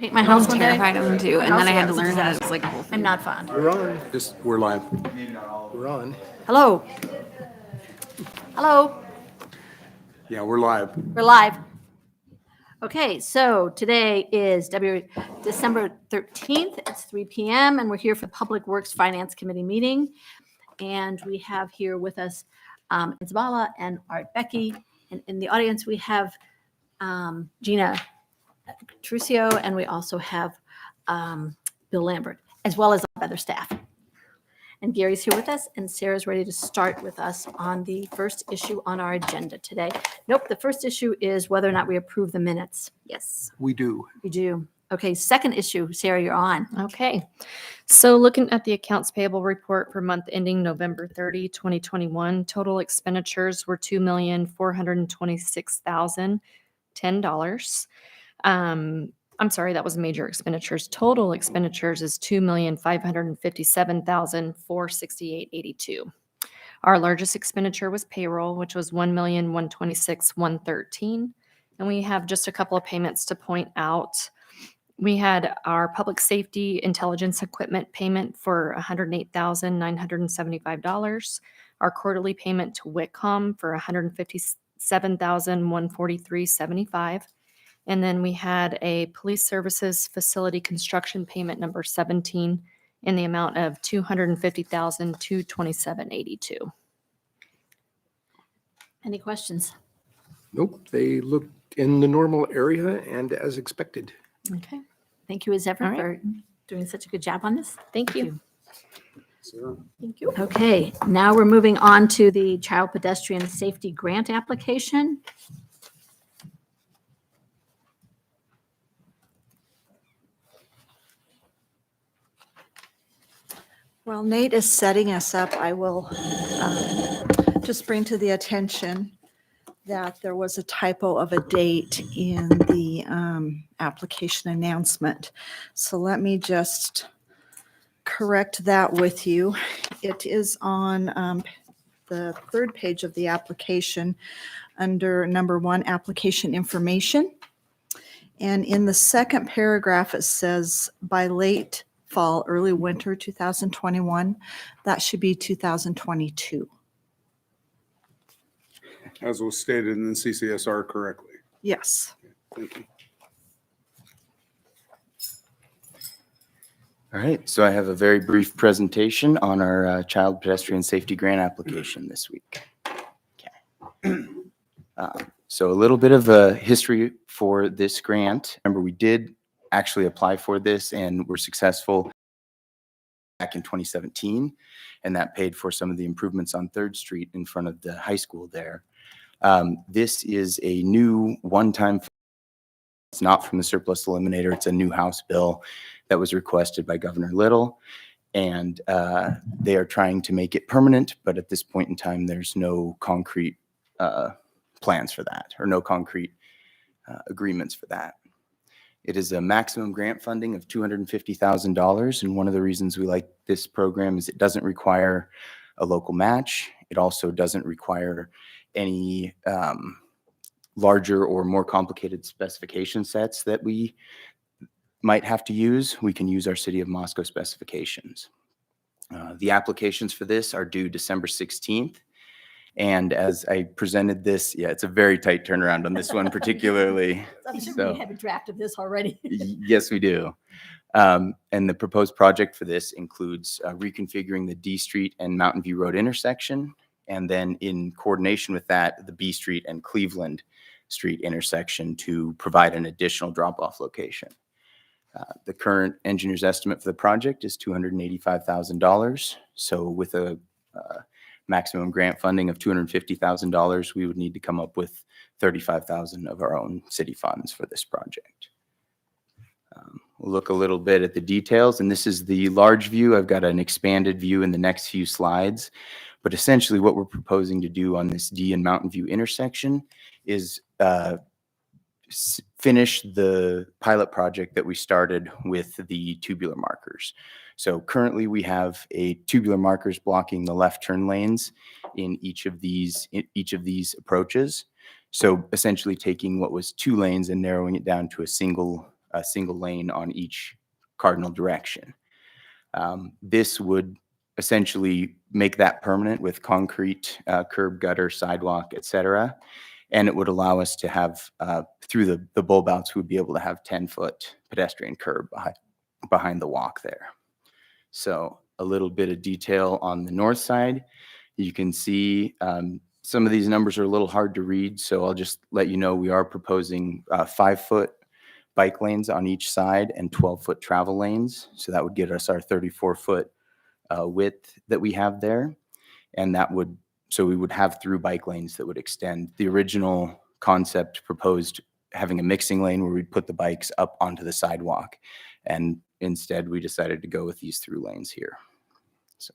Paint my house one day. Terrified of them too, and then I had to learn how to, it's like a whole thing. I'm not fond. We're on. We're live. We're on. Hello. Hello. Yeah, we're live. We're live. Okay, so today is December 13th. It's 3 p.m. and we're here for the Public Works Finance Committee meeting. And we have here with us Isabella and Art Becky. And in the audience, we have Gina Trucio, and we also have Bill Lambert, as well as other staff. And Gary's here with us, and Sarah's ready to start with us on the first issue on our agenda today. Nope, the first issue is whether or not we approve the minutes. Yes. We do. We do. Okay, second issue, Sarah, you're on. Okay, so looking at the accounts payable report for month ending November 30, 2021, total expenditures were $2,426,010. I'm sorry, that was major expenditures. Total expenditures is $2,557,468.82. Our largest expenditure was payroll, which was $1,126,113. And we have just a couple of payments to point out. We had our public safety intelligence equipment payment for $108,975. Our quarterly payment to WICCOM for $157,143.75. And then we had a police services facility construction payment number 17 in the amount of $250,227.82. Any questions? Nope, they look in the normal area and as expected. Okay. Thank you as ever All right. for doing such a good job on this. Thank you. Sarah? Thank you. Okay, now we're moving on to the Child Pedestrian Safety Grant application. While Nate is setting us up, I will just bring to the attention that there was a typo of a date in the application announcement. So let me just correct that with you. It is on the third page of the application under number 1, application information. And in the second paragraph, it says by late fall, early winter 2021. That should be 2022. As was stated in the CCSR correctly. Yes. Thank you. All right, so I have a very brief presentation on our Child Pedestrian Safety Grant application this week. Okay. So a little bit of a history for this grant. Remember, we did actually apply for this and were successful back in 2017, and that paid for some of the improvements on 3rd Street in front of the high school there. This is a new one-time, it's not from the surplus eliminator, it's a new House bill that was requested by Governor Little, and they are trying to make it permanent, but at this point in time, there's no concrete plans for that, or no concrete agreements for that. It is a maximum grant funding of $250,000, and one of the reasons we like this program is it doesn't require a local match. It also doesn't require any larger or more complicated specification sets that we might have to use. We can use our City of Moscow specifications. The applications for this are due December 16th. And as I presented this, yeah, it's a very tight turnaround on this one particularly. I'm sure So- we have a draft of this already. Yes, we do. And the proposed project for this includes reconfiguring the D Street and Mountain View Road intersection, and then in coordination with that, the B Street and Cleveland Street intersection to provide an additional drop-off location. The current engineer's estimate for the project is $285,000. So with a maximum grant funding of $250,000, we would need to come up with $35,000 of our own city funds for this project. We'll look a little bit at the details, and this is the large view. I've got an expanded view in the next few slides, but essentially what we're proposing to do on this D and Mountain View intersection is finish the pilot project that we started with the tubular markers. So currently we have a tubular markers blocking the left turn lanes in each of these approaches. So essentially taking what was 2 lanes and narrowing it down to a single a single lane on each cardinal direction. This would essentially make that permanent with concrete, curb, gutter, sidewalk, et cetera. And it would allow us to have, through the bulb outs, we'd be able to have 10-foot pedestrian curb behind the walk there. So a little bit of detail on the north side. You can see some of these numbers are a little hard to read, so I'll just let you know we are proposing 5-foot bike lanes on each side and 12-foot travel lanes. So that would get us our 34-foot width that we have there. And that would, so we would have through bike lanes that would extend. The original concept proposed having a mixing lane where we'd put the bikes up onto the sidewalk. And instead we decided to go with these through lanes here. So,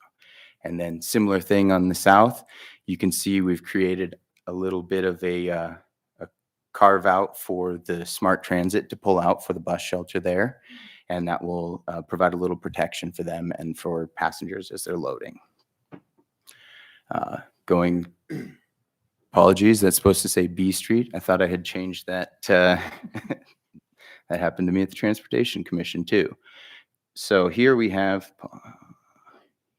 and then similar thing on the south, you can see we've created a little bit of a carve out for the smart transit to pull out for the bus shelter there. And that will provide a little protection for them and for passengers as they're loading. Apologies, that's supposed to say B Street. I thought I had changed that. That happened to me at the Transportation Commission too. So here we have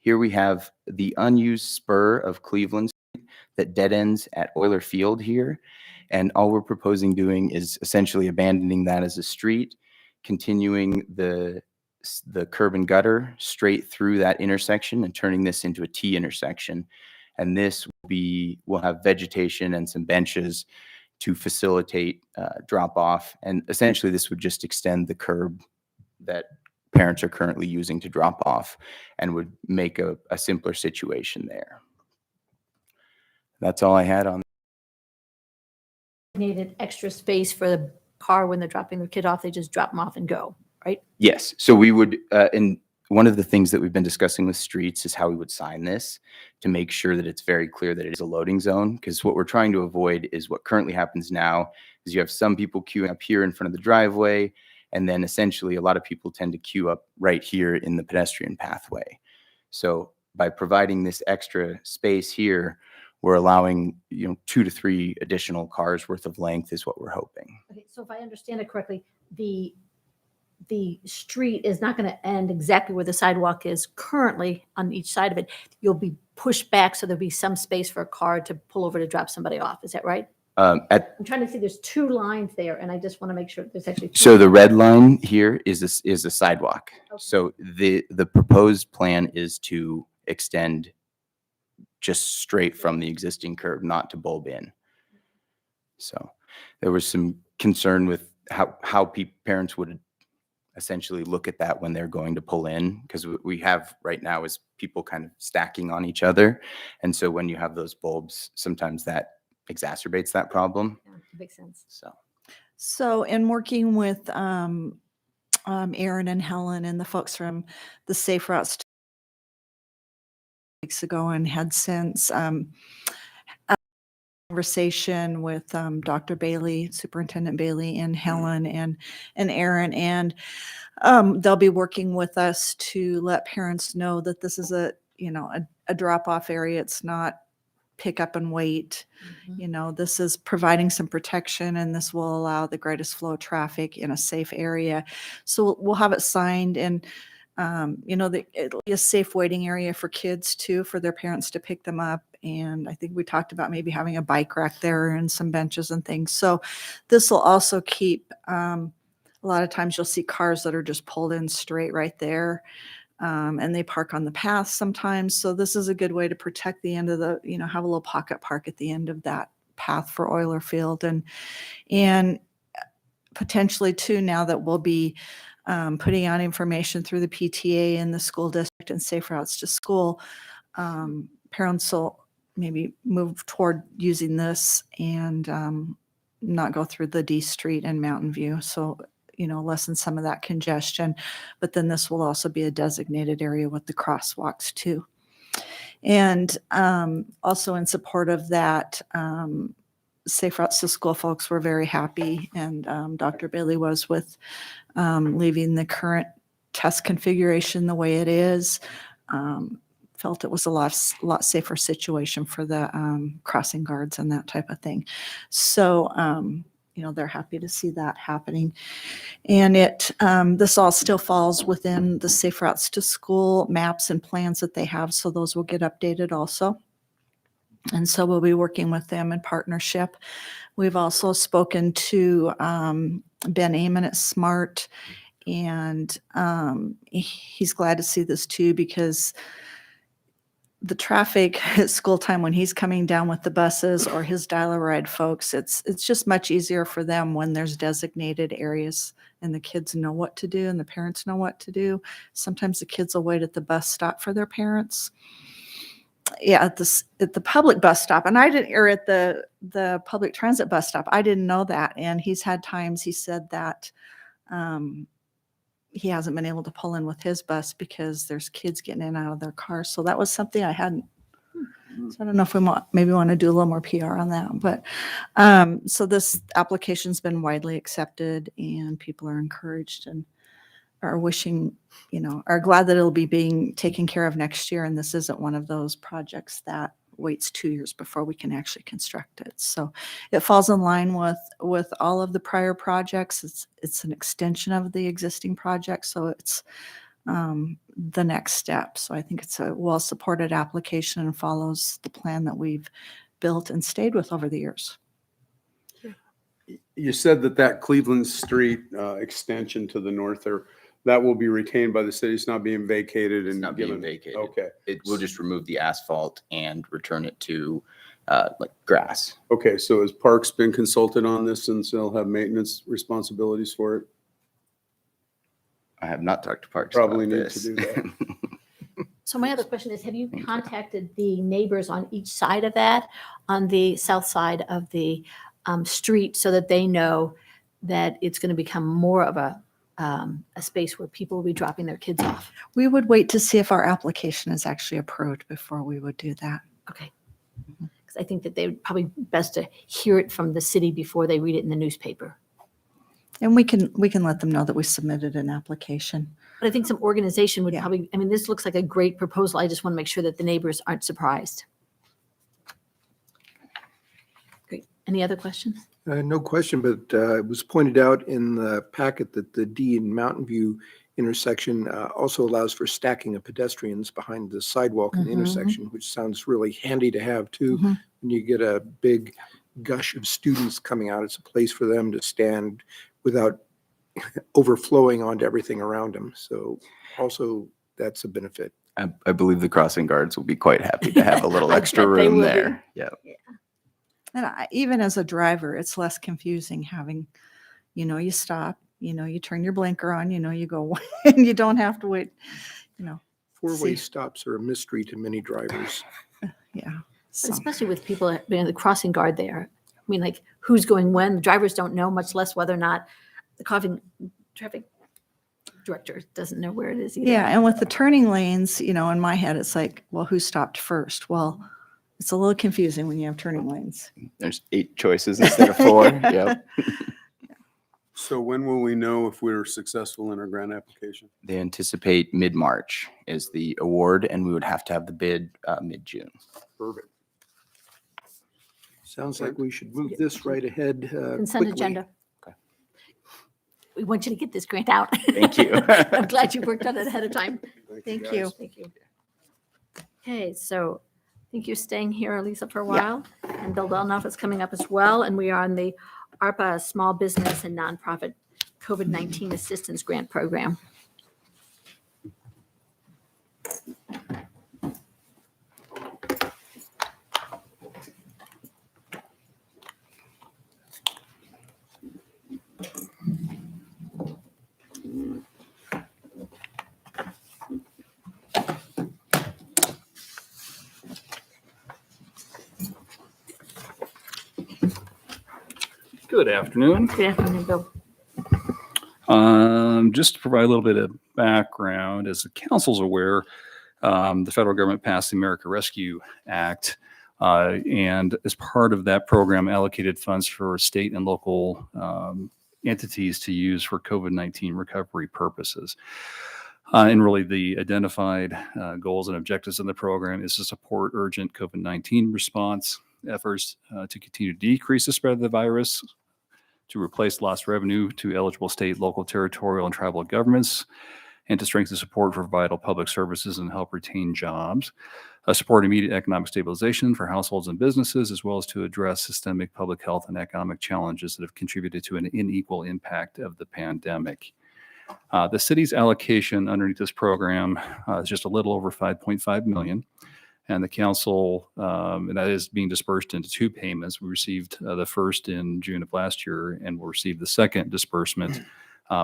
the unused spur of Cleveland Street that dead ends at Euler Field here. And all we're proposing doing is essentially abandoning that as a street, continuing the curb and gutter straight through that intersection and turning this into a T intersection. And this will have vegetation and some benches to facilitate drop off. And essentially this would just extend the curb that parents are currently using to drop off and would make a simpler situation there. That's all I had on. Needed extra space for the car when they're dropping their kid off. They just drop them off and go, right? Yes. So we would, and one of the things that we've been discussing with streets is how we would sign this to make sure that it's very clear that it is a loading zone. Because what we're trying to avoid is what currently happens now is you have some people queuing up here in front of the driveway. And then essentially a lot of people tend to queue up right here in the pedestrian pathway. So by providing this extra space here, we're allowing, 2 to 3 additional cars worth of length is what we're hoping. Okay, so if I understand it correctly, the street is not going to end exactly where the sidewalk is currently on each side of it. You'll be pushed back so there'll be some space for a car to pull over to drop somebody off. Is that right? I'm trying to see, there's 2 lines there, and I just want to make sure there's actually 2. So the red line here is a sidewalk. Okay. So the proposed plan is to extend just straight from the existing curb, not to bulb in. So there was some concern with how parents would essentially look at that when they're going to pull in, because we have right now is people kind of stacking on each other. And so when you have those bulbs, sometimes that exacerbates that problem. Yeah, makes sense. So in working with Aaron and Helen and the folks from the Safe Routes weeks ago and had since a conversation with Dr. Bailey, Superintendent Bailey, and Helen and Aaron, and they'll be working with us to let parents know that this is a drop-off area. It's not pick up and wait. This is providing some protection, and this will allow the greatest flow of traffic in a safe area. So we'll have it signed, and it'll be a safe waiting area for kids too, for their parents to pick them up. And I think we talked about maybe having a bike rack there and some benches and things. So this will also keep, a lot of times you'll see cars that are just pulled in straight right there. And they park on the path sometimes. So this is a good way to protect the end of the, have a little pocket park at the end of that path for Euler Field. And potentially too, now that we'll be putting out information through the PTA and the school district and Safe Routes to School, parents will maybe move toward using this and not go through the D Street and Mountain View. So lessen some of that congestion, but then this will also be a designated area with the crosswalks too. And also in support of that, Safe Routes to School folks were very happy, and Dr. Bailey was with leaving the current test configuration the way it is. Felt it was a lot safer situation for the crossing guards and that type of thing. So, they're happy to see that happening. And this all still falls within the Safe Routes to School maps and plans that they have. So those will get updated also. And so we'll be working with them in partnership. We've also spoken to Ben Amon at SMART, and he's glad to see this too, because the traffic at school time when he's coming down with the buses or his dial-a-ride folks, it's just much easier for them when there's designated areas and the kids know what to do and the parents know what to do. Sometimes the kids will wait at the bus stop for their parents. Yeah, at the public bus stop, and or at the public transit bus stop. I didn't know that, and he's had times he said that he hasn't been able to pull in with his bus because there's kids getting in and out of their cars. So that was something I hadn't. So I don't know if we maybe want to do a little more PR on that, but so this application's been widely accepted, and people are encouraged and are wishing, are glad that it'll be being taken care of next year. And this isn't one of those projects that waits 2 years before we can actually construct it. So it falls in line with all of the prior projects. It's an extension of the existing project. So it's the next step. So I think it's a well-supported application and follows the plan that we've built and stayed with over the years. You said that Cleveland Street extension to the north there, that will be retained by the city. It's not being vacated It's and not being given. vacated. Okay. It will just remove the asphalt and return it to like grass. Okay. So has Parks been consulted on this, since they'll have maintenance responsibilities for it? I have not talked to Parks Probably about need this. to do that. So my other question is, have you contacted the neighbors on each side of that, on the south side of the street, so that they know that it's going to become more of a space where people will be dropping their kids off? We would wait to see if our application is actually approved before we would do that. Okay. Because I think that they would probably best to hear it from the city before they read it in the newspaper. And we can let them know that we submitted an application. But I think some organization would Yeah. probably, this looks like a great proposal. I just want to make sure that the neighbors aren't surprised. Great. Any other questions? No question, but it was pointed out in the packet that the D in Mountain View intersection also allows for stacking of pedestrians behind the sidewalk in the Mhm. intersection, which sounds really handy to have too. Mhm. When you get a big gush of students coming out, it's a place for them to stand without overflowing onto everything around them. So also that's a benefit. I believe the crossing guards will be quite happy to have a little I extra bet they room will be. there. Yeah. And even as a driver, it's less confusing having, you stop, you turn your blinker on, you go, and you don't have to wait, Four-way See. stops are a mystery to many drivers. yeah. But So, especially with people being the crossing guard there. Like who's going when? The drivers don't know, much less whether or not the traffic director doesn't know where it is either. yeah. And with the turning lanes, in my head, it's like, well, who stopped first? Well, it's a little confusing when you have turning lanes. There's 8 choices instead of 4. Yep. So when will we know if we're successful in our grant application? They anticipate mid-March is the award, and we would have to have the bid mid-June. Perfect. Sounds like we should move this right ahead Consent quickly. agenda. Okay. We want you to get this grant out. Thank you. I'm glad you worked on it ahead of time. Thank guys. you. Thank you. Okay, so I think you're staying here, Lisa, for a while. And Bill Delnoff is coming up as well. And we are on the ARPA Small Business and Nonprofit COVID-19 Assistance Grant Program. Good afternoon. Good afternoon, Bill. Just to provide a little bit of background, as the council's aware, the federal government passed the America Rescue Act, and as part of that program, allocated funds for state and local entities to use for COVID-19 recovery purposes. And really, the identified goals and objectives of the program is to support urgent COVID-19 response efforts to continue to decrease the spread of the virus, to replace lost revenue to eligible state, local, territorial, and tribal governments, and to strengthen support for vital public services and help retain jobs. Support immediate economic stabilization for households and businesses, as well as to address systemic public health and economic challenges that have contributed to an unequal impact of the pandemic. The city's allocation underneath this program is just a little over 5.5 million. And the council, and that is being dispersed into two payments. We received the first in June of last year, and we'll receive the second disbursement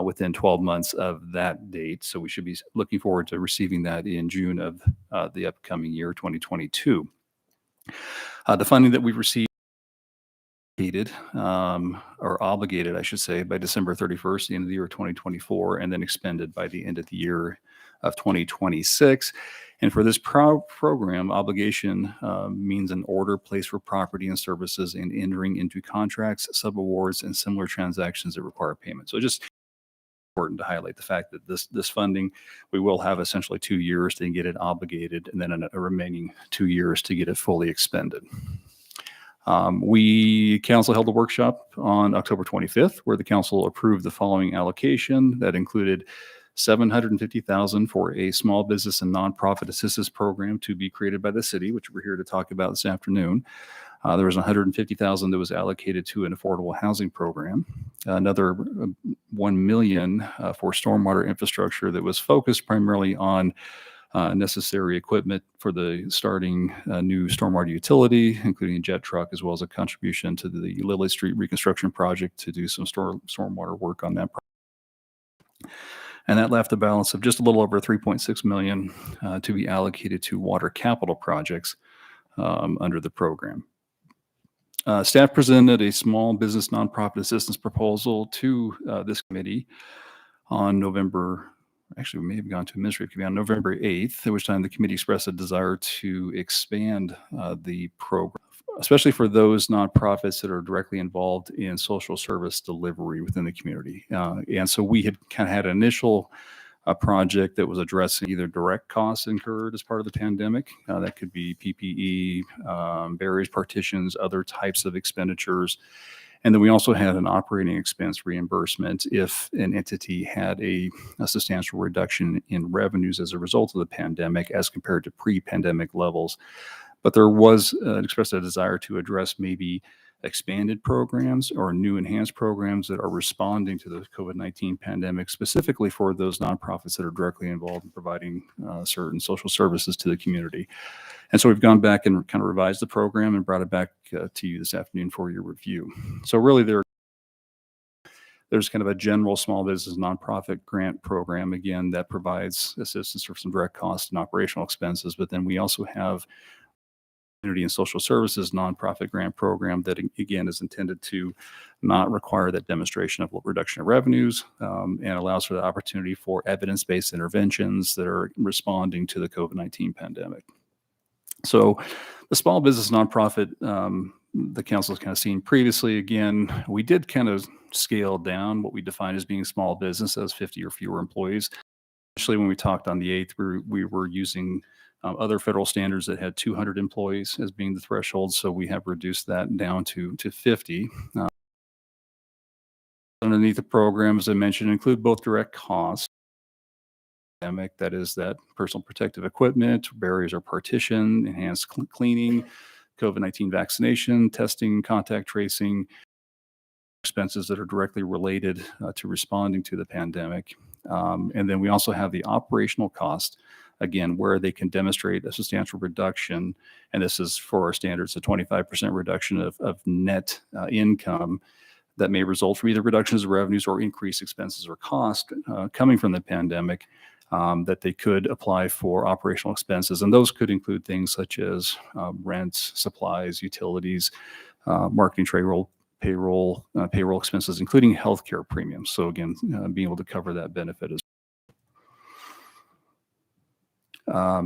within 12 months of that date. So we should be looking forward to receiving that in June of the upcoming year, 2022. The funding that we've received or obligated, I should say, by December 31st, the end of the year 2024, and then expended by the end of the year of 2026. And for this program, obligation means an order placed for property and services and entering into contracts, subawards, and similar transactions that require payment. So just important to highlight the fact that this funding, we will have essentially 2 years to get it obligated, and then a remaining 2 years to get it fully expended. Council held a workshop on October 25th, where the council approved the following allocation that included $750,000 for a small business and nonprofit assistance program to be created by the city, which we're here to talk about this afternoon. There was $150,000 that was allocated to an affordable housing program. Another $1 million for stormwater infrastructure that was focused primarily on necessary equipment for the starting new stormwater utility, including a jet truck, as well as a contribution to the Lily Street reconstruction project to do some stormwater work on that project. And that left a balance of just a little over 3.6 million to be allocated to water capital projects under the program. Staff presented a small business nonprofit assistance proposal to this committee on actually we may have gone to administrative committee on November 8th, at which time the committee expressed a desire to expand the program, especially for those nonprofits that are directly involved in social service delivery within the community. And so we had kind of had an initial project that was addressing either direct costs incurred as part of the pandemic. That could be PPE, barriers, partitions, other types of expenditures. And then we also had an operating expense reimbursement if an entity had a substantial reduction in revenues as a result of the pandemic as compared to pre-pandemic levels. But there was expressed a desire to address maybe expanded programs or new enhanced programs that are responding to the COVID-19 pandemic, specifically for those nonprofits that are directly involved in providing certain social services to the community. And so we've gone back and kind of revised the program and brought it back to you this afternoon for your review. So really there's kind of a general small business nonprofit grant program, again, that provides assistance for some direct costs and operational expenses. But then we also have Community and Social Services nonprofit grant program that, again, is intended to not require that demonstration of reduction of revenues and allows for the opportunity for evidence-based interventions that are responding to the COVID-19 pandemic. So the small business nonprofit, the council has kind of seen previously, again, we did kind of scale down what we define as being small business as 50 or fewer employees. Actually, when we talked on the 8th, we were using other federal standards that had 200 employees as being the threshold. So we have reduced that down to 50. Underneath the program, as I mentioned, include both direct costs, that is that personal protective equipment, barriers or partition, enhanced cleaning, COVID-19 vaccination, testing, contact tracing, expenses that are directly related to responding to the pandemic. And then we also have the operational cost, again, where they can demonstrate a substantial reduction, and this is for our standards, a 25% reduction of net income that may result from either reductions of revenues or increased expenses or cost coming from the pandemic, that they could apply for operational expenses. And those could include things such as rents, supplies, utilities, marketing, payroll expenses, including healthcare premiums. So again, being able to cover that benefit as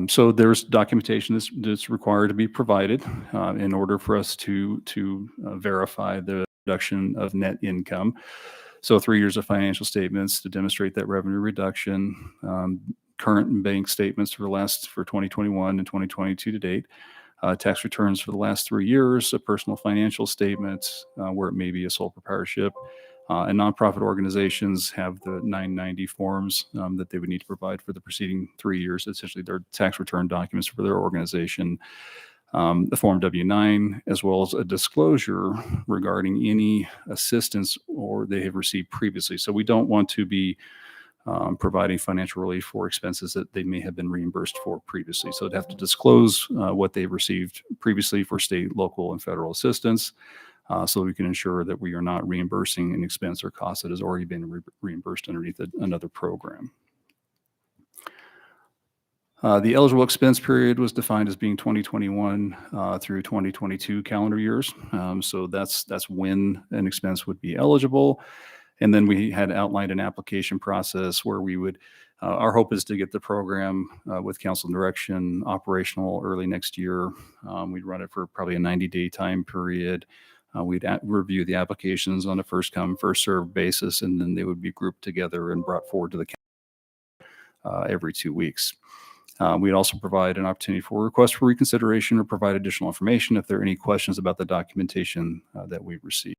so there's documentation that's required to be provided in order for us to verify the reduction of net income. So 3 years of financial statements to demonstrate that revenue reduction, current bank statements for 2021 and 2022 to date, tax returns for the last 3 years, a personal financial statement where it may be a sole proprietorship, And nonprofit organizations have the 990 forms that they would need to provide for the preceding 3 years, essentially their tax return documents for their organization, the Form W-9, as well as a disclosure regarding any assistance or they have received previously. So we don't want to be providing financial relief for expenses that they may have been reimbursed for previously. So they'd have to disclose what they've received previously for state, local, and federal assistance. So we can ensure that we are not reimbursing an expense or cost that has already been reimbursed underneath another program. The eligible expense period was defined as being 2021 through 2022 calendar years. So that's when an expense would be eligible. And then we had outlined an application process where we would, our hope is to get the program with council direction operational early next year. We'd run it for probably a 90-day time period. We'd review the applications on a first come, first served basis, and then they would be grouped together and brought forward to the council every 2 weeks. We'd also provide an opportunity for requests for reconsideration or provide additional information if there are any questions about the documentation that we received.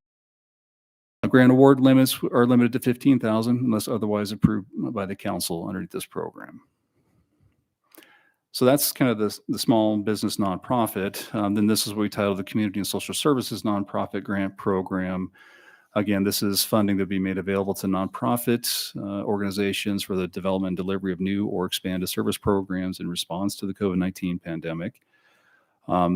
Grant award limits are limited to $15,000 unless otherwise approved by the council underneath this program. So that's kind of the small business nonprofit. Then this is what we titled the Community and Social Services Nonprofit Grant Program. Again, this is funding to be made available to nonprofit organizations for the development and delivery of new or expanded service programs in response to the COVID-19 pandemic.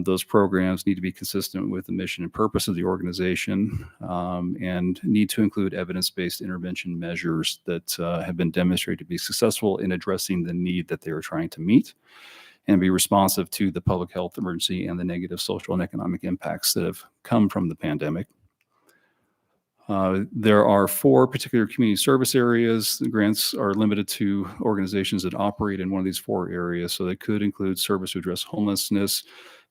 Those programs need to be consistent with the mission and purpose of the organization and need to include evidence-based intervention measures that have been demonstrated to be successful in addressing the need that they are trying to meet and be responsive to the public health emergency and the negative social and economic impacts that have come from the pandemic. There are 4 particular community service areas. The grants are limited to organizations that operate in one of these 4 areas. So they could include service to address homelessness.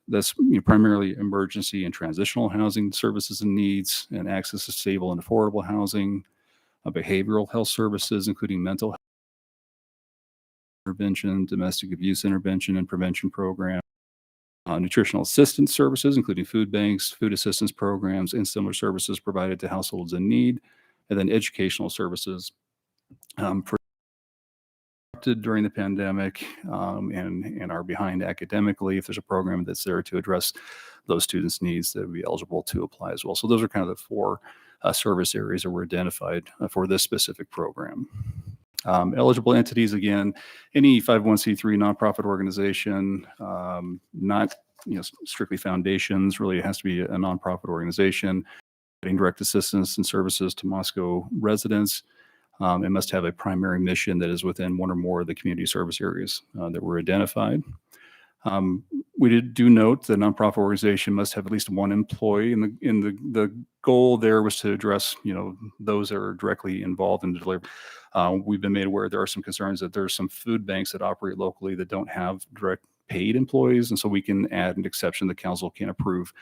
That's primarily emergency and transitional housing services and needs, and access to stable and affordable housing, behavioral health services, including mental health intervention, domestic abuse intervention and prevention program, nutritional assistance services, including food banks, food assistance programs, and similar services provided to households in need, and then educational services for during the pandemic and are behind academically. If there's a program that's there to address those students' needs, that would be eligible to apply as well. So those are kind of the 4 service areas that were identified for this specific program. Eligible entities, again, any 501c3 nonprofit organization, not strictly foundations. Really, it has to be a nonprofit organization, providing direct assistance and services to Moscow residents. It must have a primary mission that is within one or more of the community service areas that were identified. We do note the nonprofit organization must have at least 1 employee, and the goal there was to address those that are directly involved in the delivery. We've been made aware there are some concerns that there are some food banks that operate locally that don't have direct paid employees, and so we can add an exception. The council can approve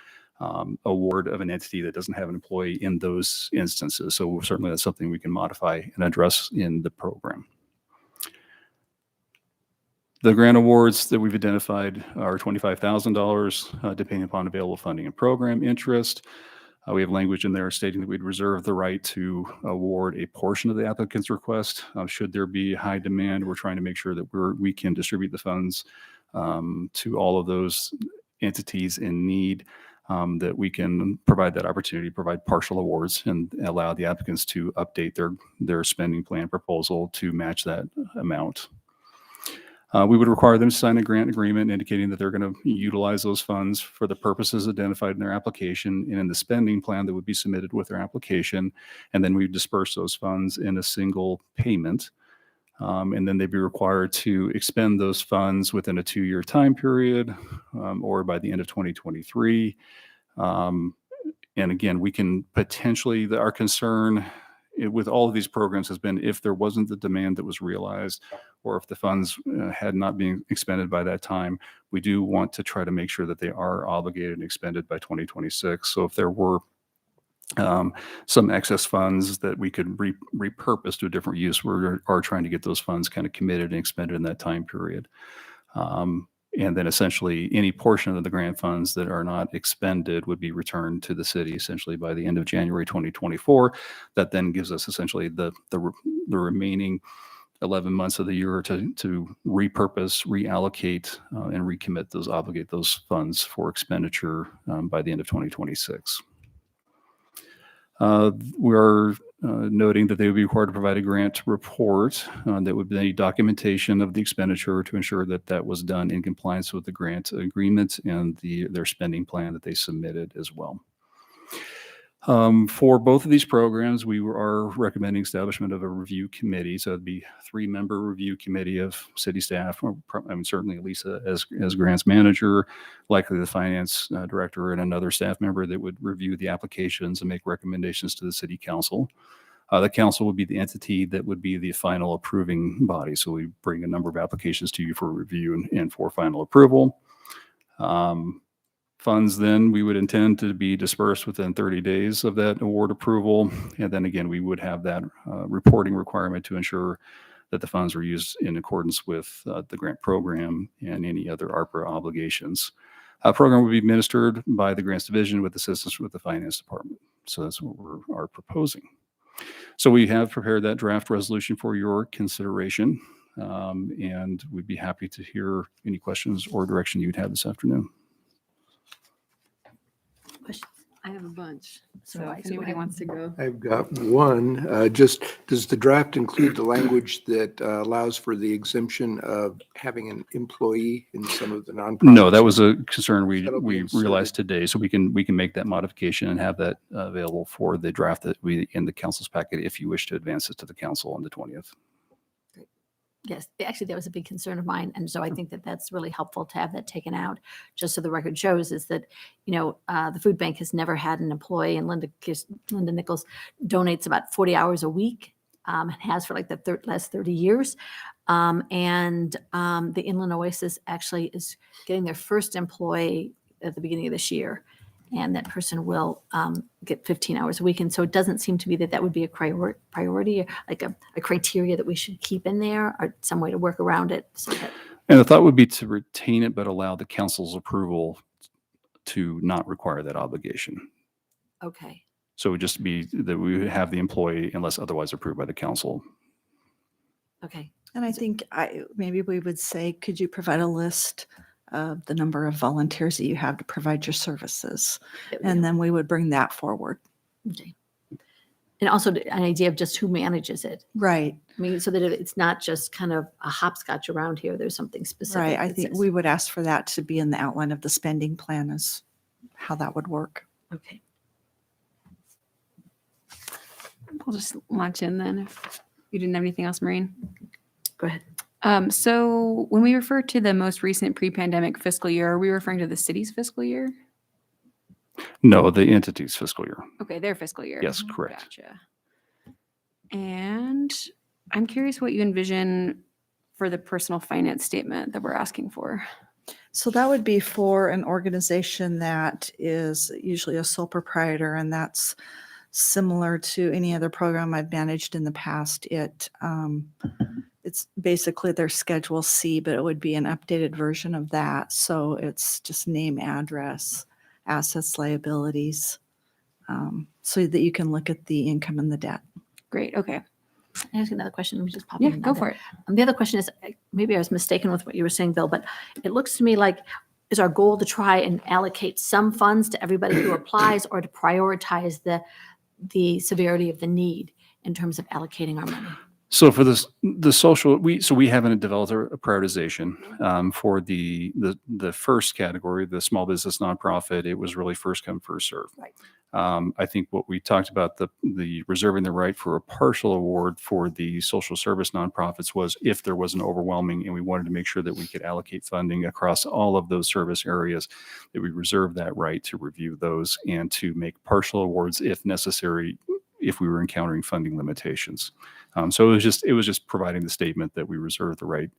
award of an entity that doesn't have an employee in those instances. So certainly that's something we can modify and address in the program. The grant awards that we've identified are $25,000, depending upon available funding and program interest. We have language in there stating that we'd reserve the right to award a portion of the applicant's request. Should there be high demand, we're trying to make sure that we can distribute the funds to all of those entities in need, that we can provide that opportunity, provide partial awards, and allow the applicants to update their spending plan proposal to match that amount. We would require them to sign a grant agreement indicating that they're going to utilize those funds for the purposes identified in their application and in the spending plan that would be submitted with their application. And then we disperse those funds in a single payment. And then they'd be required to expend those funds within a 2-year time period or by the end of 2023. And again, we can potentially, our concern with all of these programs has been if there wasn't the demand that was realized, or if the funds had not been expended by that time, we do want to try to make sure that they are obligated and expended by 2026. So if there were some excess funds that we could repurpose to a different use, we are trying to get those funds kind of committed and expended in that time period. And then essentially any portion of the grant funds that are not expended would be returned to the city essentially by the end of January 2024. That then gives us essentially the remaining 11 months of the year to repurpose, reallocate, and recommit those, obligate those funds for expenditure by the end of 2026. We are noting that they would be required to provide a grant report that would be documentation of the expenditure to ensure that that was done in compliance with the grant agreement and their spending plan that they submitted as well. For both of these programs, we are recommending establishment of a review committee. So it'd be a 3-member review committee of city staff, or certainly Lisa as grants manager, likely the finance director, and another staff member that would review the applications and make recommendations to the city council. The council would be the entity that would be the final approving body. So we bring a number of applications to you for review and for final approval. Funds then we would intend to be dispersed within 30 days of that award approval. And then again, we would have that reporting requirement to ensure that the funds are used in accordance with the grant program and any other ARPA obligations. Program would be administered by the grants division with assistance with the finance department. So that's what we are proposing. So we have prepared that draft resolution for your consideration, and we'd be happy to hear any questions or direction you'd have this afternoon. Questions? I have a bunch. So So I- if so go anybody ahead. wants to go. I've got one. Just, does the draft include the language that allows for the exemption of having an employee in some of the nonprofits? No, that was a concern we That'll be realized today. So we can make that modification and have that available for the draft that we in the council's packet if you wish to advance it to the council on the 20th. Yes, actually, that was a big concern of mine. And so I think that that's really helpful to have that taken out, just so the record shows is that, the food bank has never had an employee, and Linda Nichols donates about 40 hours a week and has for like the last 30 years. And the Inland Oasis actually is getting their first employee at the beginning of this year. And that person will get 15 hours a week. And so it doesn't seem to be that would be a priority, like a criteria that we should keep in there, or some way to work around it. So that, And the thought would be to retain it, but allow the council's approval to not require that obligation. okay. So it would just be that we would have the employee unless otherwise approved by the council. Okay. And I think maybe we would say, could you provide a list of the number of volunteers that you have to provide your services? And then we would bring that forward. Okay. And also an idea of just who manages it. Right, I mean, so that it's not just kind of a hopscotch around here. There's something specific. right. I that think says- we would ask for that to be in the outline of the spending plan, is how that would work. Okay. We'll just launch in then if you didn't have anything else, Maureen. Go ahead. So when we refer to the most recent pre-pandemic fiscal year, are we referring to the city's fiscal year? No, the entity's fiscal year. Okay, their fiscal year. Yes, correct. Gotcha. And I'm curious what you envision for the personal finance statement that we're asking for. So that would be for an organization that is usually a sole proprietor, and that's similar to any other program I've managed in the past. It's basically their Schedule C, but it would be an updated version of that. So it's just name, address, assets, liabilities, so that you can look at the income and the debt. Great, okay. I have another question. Let me just pop Yeah, in go another. for it. The other question is, maybe I was mistaken with what you were saying, Bill, but it looks to me like, is our goal to try and allocate some funds to everybody who applies, or to prioritize the severity of the need in terms of allocating our money? So for the social, we haven't developed a prioritization for the first category, the small business nonprofit. It was really first come, first serve. Right. I think what we talked about, the reserving the right for a partial award for the social service nonprofits, was if there was an overwhelming and we wanted to make sure that we could allocate funding across all of those service areas, that we reserve that right to review those and to make partial awards if necessary, if we were encountering funding limitations. So it was just providing the statement that we reserve the right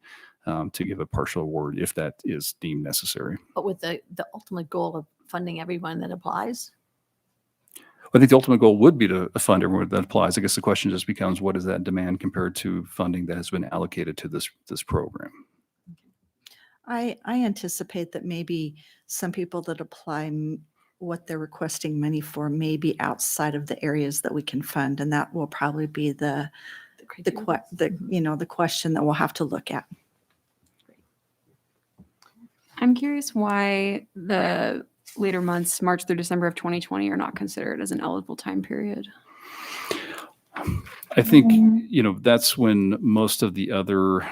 to give a partial award if that is deemed necessary. But with the ultimate goal of funding everyone that applies? I think the ultimate goal would be to fund everyone that applies. I guess the question just becomes, what is that demand compared to funding that has been allocated to this program? I anticipate that maybe some people that apply what they're requesting money for may be outside of the areas that we can fund, and that will probably be the question that we'll have to look at. I'm curious why the later months, March through December of 2020, are not considered as an eligible time period. I think, that's when most of the other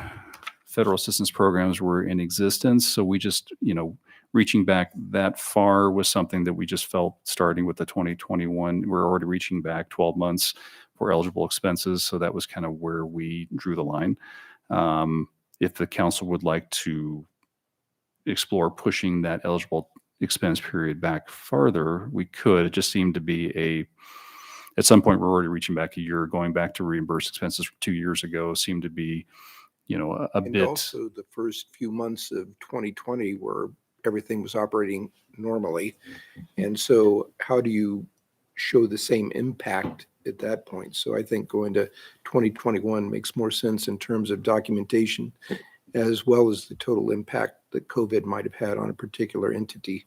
federal assistance programs were in existence. So we just, reaching back that far was something that we just felt starting with the 2021, we're already reaching back 12 months for eligible expenses. So that was kind of where we drew the line. If the council would like to explore pushing that eligible expense period back farther, we could. It just seemed to be at some point, we're already reaching back a year, going back to reimbursed expenses from 2 years ago seemed to be, a And bit. also the first few months of 2020 where everything was operating normally. And so how do you show the same impact at that point? So I think going to 2021 makes more sense in terms of documentation as well as the total impact that COVID might have had on a particular entity.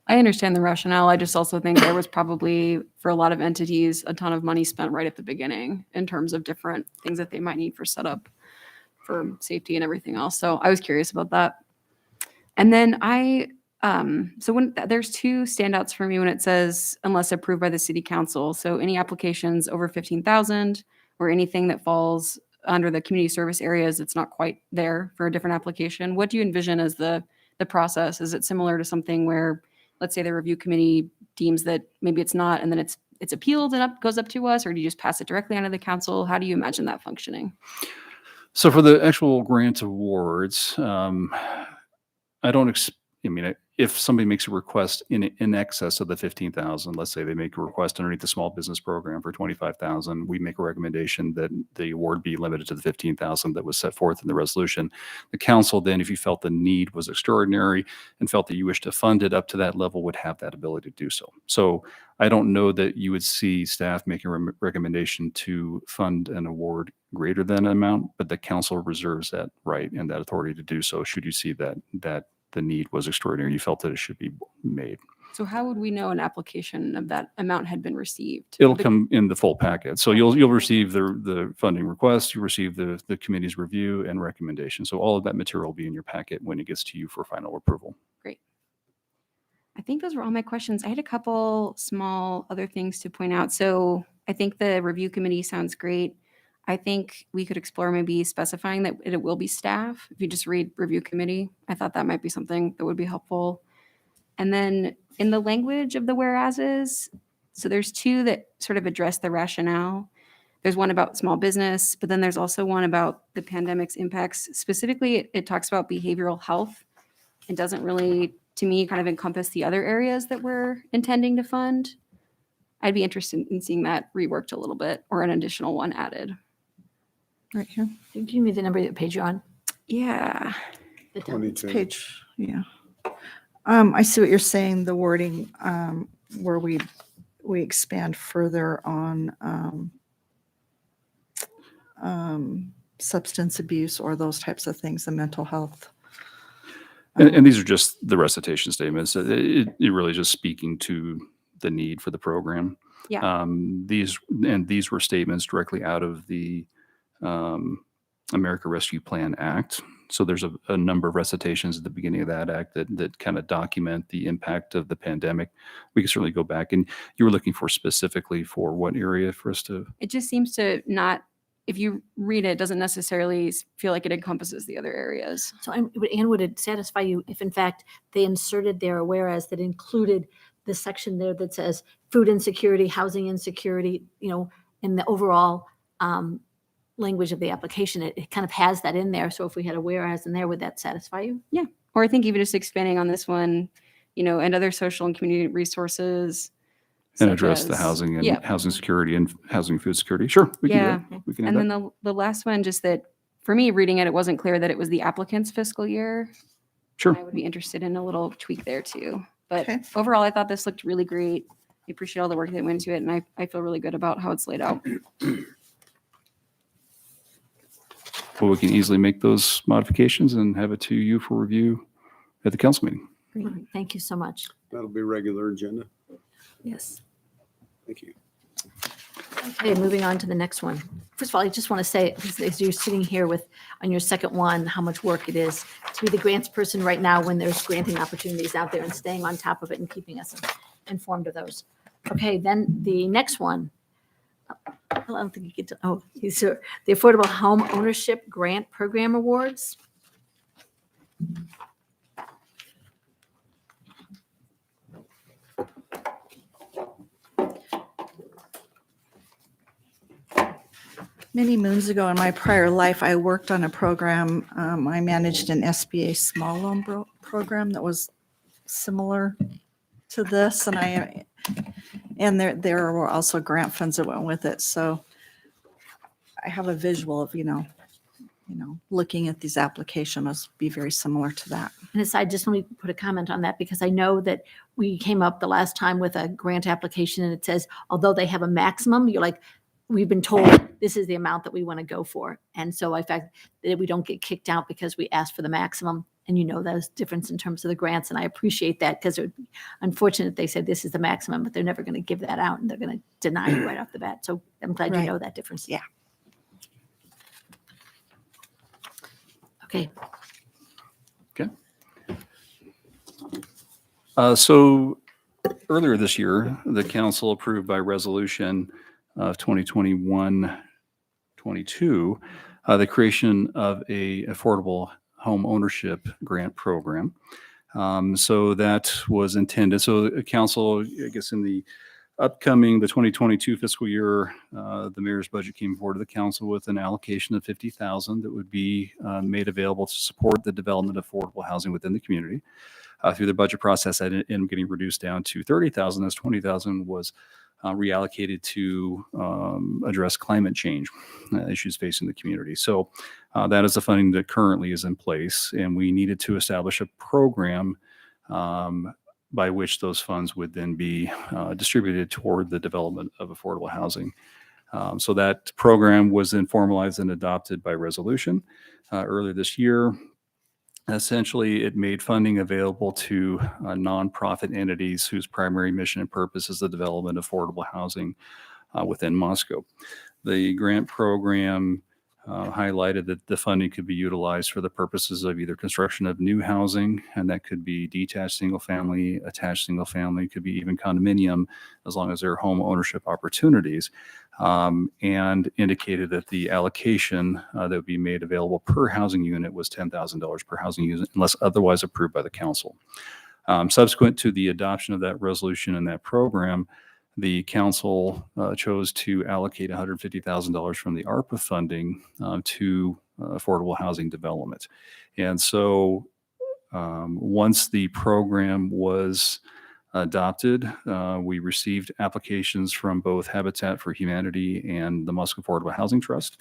I understand the rationale. I just also think there was probably, for a lot of entities, a ton of money spent right at the beginning in terms of different things that they might need for setup, for safety and everything else. So I was curious about that. And then so when there's two standouts for me when it says unless approved by the city council. So any applications over 15,000 or anything that falls under the community service areas, it's not quite there for a different application. What do you envision as the process? Is it similar to something where, let's say the review committee deems that maybe it's not, and then it's appealed and goes up to us, or do you just pass it directly onto the council? How do you imagine that functioning? So for the actual grant awards, if somebody makes a request in excess of the 15,000, let's say they make a request underneath the small business program for 25,000, we make a recommendation that the award be limited to the 15,000 that was set forth in the resolution. The council then, if you felt the need was extraordinary and felt that you wish to fund it up to that level, would have that ability to do so. So I don't know that you would see staff making a recommendation to fund an award greater than an amount, but the council reserves that right and that authority to do so should you see that the need was extraordinary, you felt that it should be made. So how would we know an application of that amount had been received? It'll come in the full packet. So you'll receive the funding request, you receive the committee's review and recommendation. So all of that material will be in your packet when it gets to you for final approval. Great. I think those were all my questions. I had a couple small other things to point out. So I think the review committee sounds great. I think we could explore maybe specifying that it will be staff. If you just read review committee, I thought that might be something that would be helpful. And then in the language of the whereases, so there's two that sort of address the rationale. There's one about small business, but then there's also one about the pandemic's impacts. Specifically, it talks about behavioral health. It doesn't really, to me, kind of encompass the other areas that we're intending to fund. I'd be interested in seeing that reworked a little bit or an additional one added. Right here. Give me the number that page you're on. Yeah. The top. 22. Page, yeah. I see what you're saying, the wording, where we expand further on substance abuse or those types of things, the mental health. And these are just the recitation statements. It really just speaking to the need for the program. Yeah. These were statements directly out of the America Rescue Plan Act. So there's a number of recitations at the beginning of that act that kind of document the impact of the pandemic. We can certainly go back. And you were looking for specifically for what area for us to? It just seems to not, if you read it, doesn't necessarily feel like it encompasses the other areas. So, Ann, would it satisfy you if, in fact, they inserted there a whereas that included the section there that says food insecurity, housing insecurity, in the overall language of the application, it kind of has that in there. So if we had a whereas in there, would that satisfy you? Yeah. Or I think even just expanding on this one, and other social and community resources. And such address the as- housing and yeah. housing security and housing and food security. Sure, we Yeah. can do that. We can add And that. then the last one, just that for me, reading it, it wasn't clear that it was the applicant's fiscal year. Sure. I would be interested in a little tweak there too. But Okay. overall, I thought this looked really great. I appreciate all the work that went into it, and I feel really good about how it's laid out. well, we can easily make those modifications and have it to you for review at the council meeting. Great. Thank you so much. That'll be regular agenda. Yes. Thank you. Okay, moving on to the next one. First of all, I just want to say, as you're sitting here with, on your second one, how much work it is to be the grants person right now when there's granting opportunities out there and staying on top of it and keeping us informed of those. Okay, then the next one. I don't think you get to, oh, these are the Affordable Home Ownership Grant Program Awards. Many moons ago in my prior life, I worked on a program. I managed an SBA small loan program that was similar to this, and there were also grant funds that went with it. So I have a visual of looking at these applications must be very similar to that. And aside, just let me put a comment on that because I know that we came up the last time with a grant application and it says, although they have a maximum, you're like, we've been told this is the amount that we want to go for. And so in fact, that we don't get kicked out because we asked for the maximum. And there's difference in terms of the grants. And I appreciate that because it would be unfortunate if they said this is the maximum, but they're never going to give that out and they're going to deny you right off the bat. So I'm glad you Right. know that difference. Yeah. Okay. So earlier this year, the council approved by resolution of 2021-22 the creation of a affordable home ownership grant program. So that was intended. So the council, I guess in the upcoming, the 2022 fiscal year, the mayor's budget came forward to the council with an allocation of $50,000 that would be made available to support the development of affordable housing within the community. Through the budget process, that ended up getting reduced down to $30,000 as $20,000 was reallocated to address climate change issues facing the community. So that is the funding that currently is in place, and we needed to establish a program by which those funds would then be distributed toward the development of affordable housing. So that program was then formalized and adopted by resolution earlier this year. Essentially, it made funding available to nonprofit entities whose primary mission and purpose is the development of affordable housing within Moscow. The grant program highlighted that the funding could be utilized for the purposes of either construction of new housing, and that could be detached single family, attached single family, could be even condominium, as long as there are home ownership opportunities, and indicated that the allocation that would be made available per housing unit was $10,000 per housing unit, unless otherwise approved by the council. Subsequent to the adoption of that resolution and that program, the council chose to allocate $150,000 from the ARPA funding to affordable housing development. And so once the program was adopted, we received applications from both Habitat for Humanity and the Moscow Affordable Housing Trust.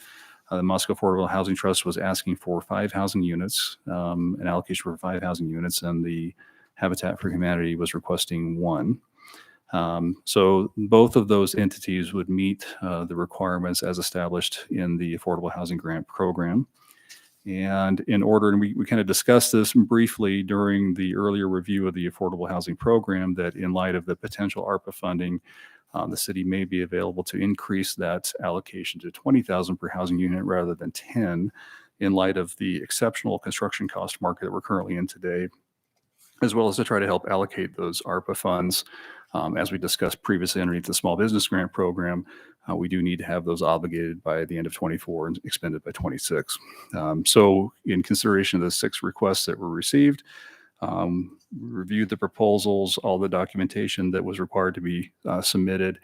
The Moscow Affordable Housing Trust was asking for 5 housing units, an allocation for 5 housing units, and the Habitat for Humanity was requesting 1. So both of those entities would meet the requirements as established in the Affordable Housing Grant Program. And in order, and we kind of discussed this briefly during the earlier review of the Affordable Housing Program, that in light of the potential ARPA funding, the city may be available to increase that allocation to $20,000 per housing unit rather than 10, in light of the exceptional construction cost market that we're currently in today, as well as to try to help allocate those ARPA funds. As we discussed previously underneath the Small Business Grant Program, we do need to have those obligated by the end of 24 and expended by 26. So in consideration of the 6 requests that were received, reviewed the proposals, all the documentation that was required to be submitted,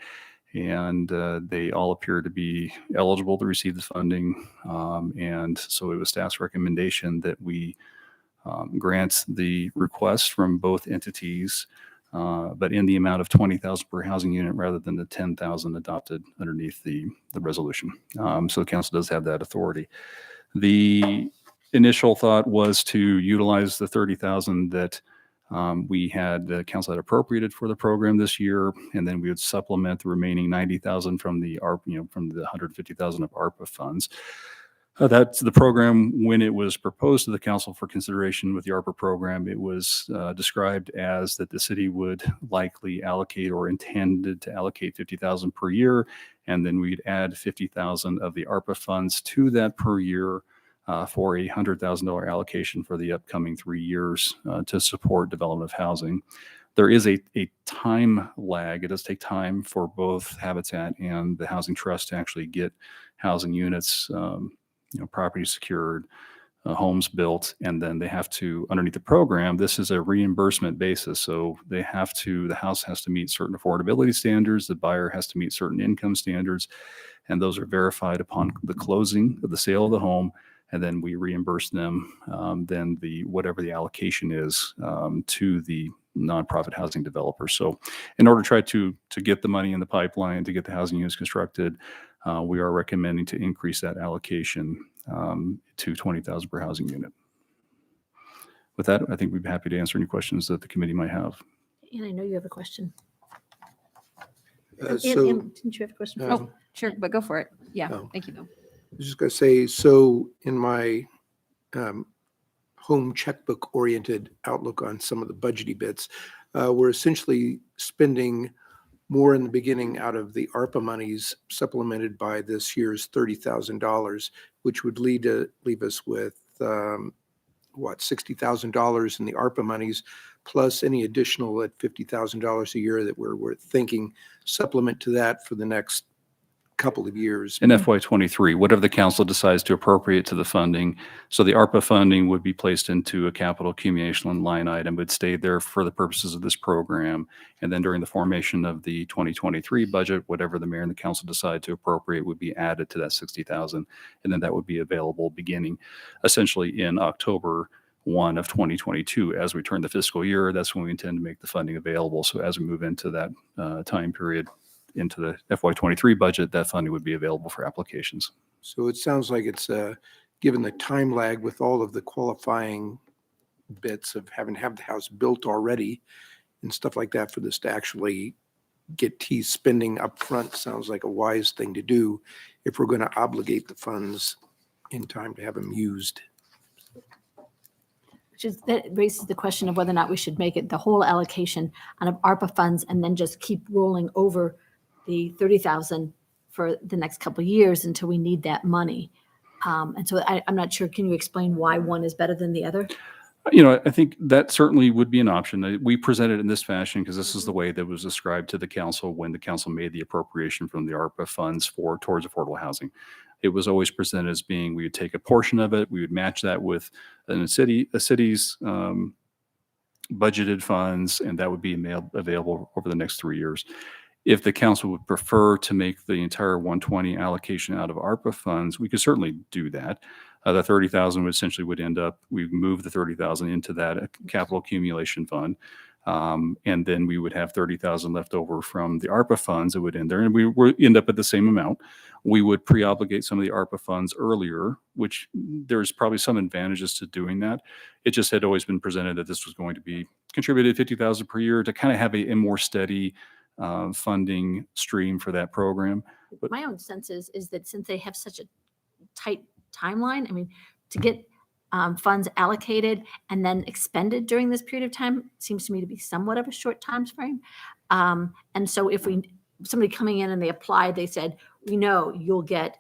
and they all appear to be eligible to receive the funding. And so it was staff's recommendation that we grant the request from both entities, but in the amount of $20,000 per housing unit rather than the $10,000 adopted underneath the resolution. So the council does have that authority. The initial thought was to utilize the $30,000 that the council had appropriated for the program this year, and then we would supplement the remaining $90,000 from the ARPA, from the $150,000 of ARPA funds. That's the program. When it was proposed to the council for consideration with the ARPA program, it was described as that the city would likely allocate or intended to allocate 50,000 per year. And then we'd add 50,000 of the ARPA funds to that per year for a $100,000 allocation for the upcoming 3 years to support development of housing. There is a time lag. It does take time for both Habitat and the Housing Trust to actually get housing units, property secured, homes built, and then they have to, underneath the program, this is a reimbursement basis. So the house has to meet certain affordability standards, the buyer has to meet certain income standards, and those are verified upon the closing of the sale of the home. And then we reimburse them, then whatever the allocation is to the nonprofit housing developer. So in order to try to get the money in the pipeline to get the housing units constructed, we are recommending to increase that allocation to 20,000 per housing unit. With that, I think we'd be happy to answer any questions that the committee might have. And I know you have a question. So Didn't you have a question? um, Sure, but go for it. Yeah, Oh. thank you though. I was just going to say, so in my home checkbook oriented outlook on some of the budgety bits, we're essentially spending more in the beginning out of the ARPA monies supplemented by this year's $30,000, which would leave us with $60,000 in the ARPA monies, plus any additional at $50,000 a year that we're thinking supplement to that for the next couple of years. In FY23, whatever the council decides to appropriate to the funding. So the ARPA funding would be placed into a capital accumulation line item, would stay there for the purposes of this program. And then during the formation of the 2023 budget, whatever the mayor and the council decide to appropriate would be added to that 60,000. And then that would be available beginning essentially in October 1 of 2022. As we turn the fiscal year, that's when we intend to make the funding available. So as we move into that time period, into the FY23 budget, that funding would be available for applications. So it sounds like it's given the time lag with all of the qualifying bits of having to have the house built already and stuff like that for this to actually get T spending up front sounds like a wise thing to do if we're going to obligate the funds in time to have them used. That raises the question of whether or not we should make it the whole allocation out of ARPA funds and then just keep rolling over the 30,000 for the next couple of years until we need that money. And so I'm not sure, can you explain why one is better than the other? I think that certainly would be an option. We presented it in this fashion because this is the way that was described to the council when the council made the appropriation from the ARPA funds towards affordable housing. It was always presented as being, we would take a portion of it, we would match that with a city's budgeted funds, and that would be available over the next 3 years. If the council would prefer to make the entire 120 allocation out of ARPA funds, we could certainly do that. The 30,000 would end up, we move the 30,000 into that capital accumulation fund. And then we would have 30,000 left over from the ARPA funds that would end there, and we would end up at the same amount. We would pre-obligate some of the ARPA funds earlier, which there's probably some advantages to doing that. It just had always been presented that this was going to be contributed 50,000 per year to kind of have a more steady funding stream for that program. But My own sense is that since they have such a tight timeline, I mean, to get funds allocated and then expended during this period of time seems to me to be somewhat of a short time frame. And so if somebody coming in and they applied, they said, we know you'll get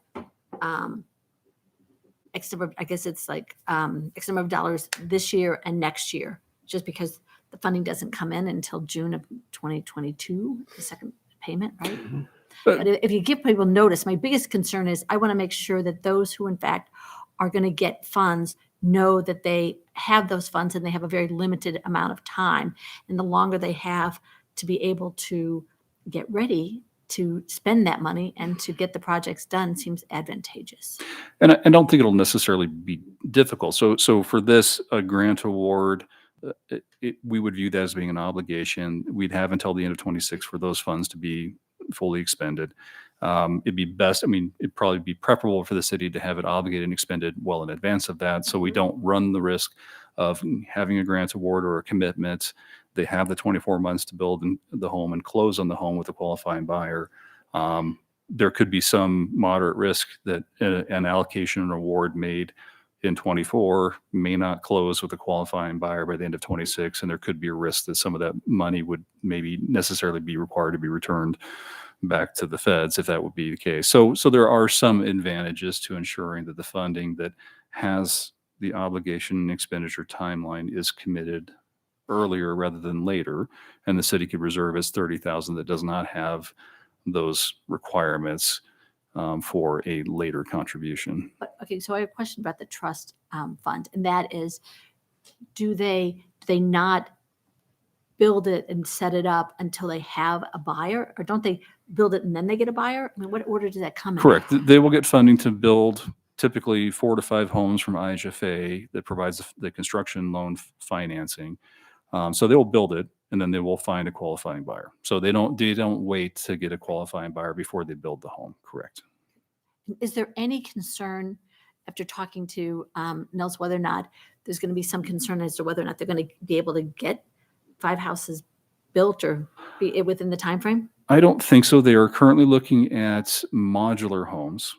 X number, I guess it's like X number of dollars this year and next year, just because the funding doesn't come in until June of 2022, the second payment, right? But if you give people notice, my biggest concern is I want to make sure that those who in fact are going to get funds know that they have those funds and they have a very limited amount of time. And the longer they have to be able to get ready to spend that money and to get the projects done seems advantageous. And I don't think it'll necessarily be difficult. So for this grant award, we would view that as being an obligation. We'd have until the end of 26 for those funds to be fully expended. It'd be best, it'd probably be preferable for the city to have it obligated and expended well in advance of that, so we don't run the risk of having a grant award or a commitment. They have the 24 months to build the home and close on the home with a qualifying buyer. there could be some moderate risk that an allocation and award made in 24 may not close with a qualifying buyer by the end of 26, and there could be a risk that some of that money would maybe necessarily be required to be returned back to the feds if that would be the case. So there are some advantages to ensuring that the funding that has the obligation and expenditure timeline is committed earlier rather than later, and the city could reserve its 30,000 that does not have those requirements for a later contribution. But, okay, so I have a question about the trust fund, and that is, do they not build it and set it up until they have a buyer, or don't they build it and then they get a buyer? I mean, what order does that come in? Correct. They will get funding to build typically 4 to 5 homes from IHFA that provides the construction loan financing. So they will build it, and then they will find a qualifying buyer. So they don't wait to get a qualifying buyer before they build the home. Correct. Is there any concern after talking to Nels whether or not there's going to be some concern as to whether or not they're going to be able to get 5 houses built or be within the time frame? I don't think so. They are currently looking at modular homes.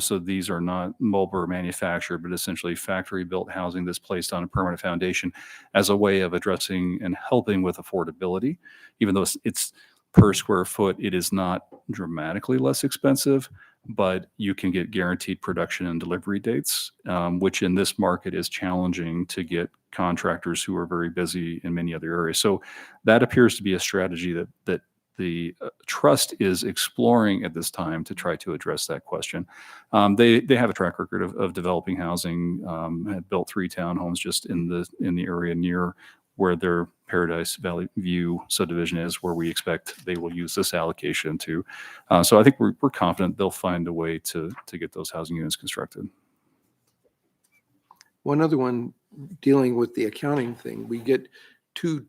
So these are not mobile or manufactured, but essentially factory-built housing that's placed on a permanent foundation as a way of addressing and helping with affordability. Even though it's per square foot, it is not dramatically less expensive, but you can get guaranteed production and delivery dates, which in this market is challenging to get contractors who are very busy in many other areas. So that appears to be a strategy that the trust is exploring at this time to try to address that question. They have a track record of developing housing, had built 3 townhomes just in the area near where their Paradise Valley View subdivision is, where we expect they will use this allocation to. So I think we're confident they'll find a way to get those housing units constructed. One other one, dealing with the accounting thing, we get 2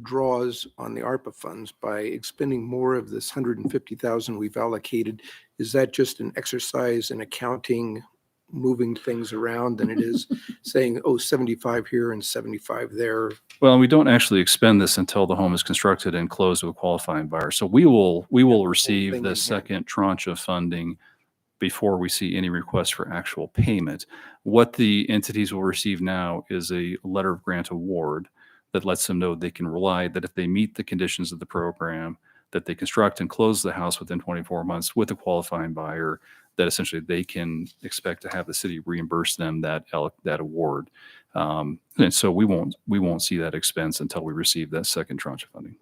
draws on the ARPA funds by expending more of this 150,000 we've allocated. Is that just an exercise in accounting, moving things around than it is saying, oh, 75 here and 75 there? Well, we don't actually expend this until the home is constructed and closed to a qualifying buyer. So we will receive thing the in second tranche of funding before we see any request for actual payment. What the entities will receive now is a letter of grant award that lets them know they can rely that if they meet the conditions of the program, that they construct and close the house within 24 months with a qualifying buyer, that essentially they can expect to have the city reimburse them that award. And so we won't see that expense until we receive that second tranche of funding.